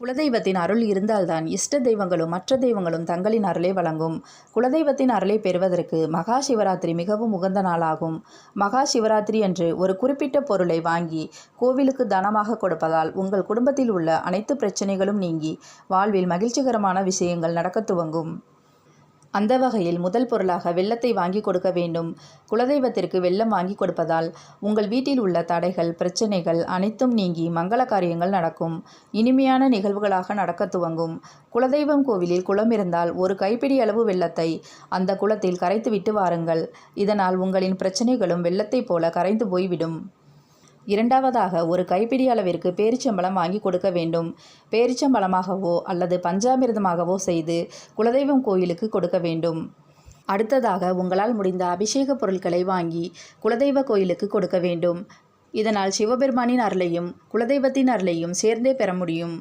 குலதெய்வத்தின் அருள் இருந்தால்தான் இஷ்ட தெய்வங்களும் மற்ற தெய்வங்களும் தங்களின் அருளை வழங்கும். குலதெய்வத்தின் அருளை பெறுவதற்கு மகா சிவராத்திரி மிகவும் உகந்த நாளாகும். மகா சிவராத்திரி அன்று ஒரு குறிப்பிட்ட பொருளை வாங்கி கோவிலுக்கு தானமாக கொடுப்பதால் உங்கள் குடும்பத்தில் உள்ள அனைத்து பிரச்சனைகளும் நீங்கி வாழ்வில் மகிழ்ச்சிகரமான விஷயங்கள் நடக்க துவங்கும். அந்த வகையில் முதல் பொருளாக வெல்லத்தை வாங்கி கொடுக்க வேண்டும். குலதெய்வத்திற்கு வெல்லம் வாங்கி கொடுப்பதால் உங்கள் வீட்டில் உள்ள தடைகள், பிரச்சனைகள் அனைத்தும் நீங்கி மங்கள காரியங்கள் நடக்கும். இனிமையான நிகழ்வுகளாக நடக்க துவங்கும். குலதெய்வம் கோவிலில் குளம் இருந்தால் ஒரு கைப்பிடி அளவு வெல்லத்தை அந்த குளத்தில் கரைத்துவிட்டு வாருங்கள். இதனால் உங்களின் பிரச்சனைகளும் வெல்லத்தை போல கரைந்து போய்விடும். இரண்டாவதாக ஒரு கைப்பிடி அளவிற்கு பேரிச்சம்பழம் வாங்கி கொடுக்க வேண்டும். பேரிச்சம்பழமாகவோ அல்லது பஞ்சாமிர்தமாகவோ செய்து குலதெய்வம் கோயிலுக்கு கொடுக்க வேண்டும். அடுத்ததாக உங்களால் முடிந்த அபிஷேக பொருட்களை வாங்கி குலதெய்வ கோயிலுக்கு கொடுக்க வேண்டும். இதனால் சிவபெருமானின் அருளையும் குலதெய்வத்தின் அருளையும் சேர்ந்தே பெற முடியும்.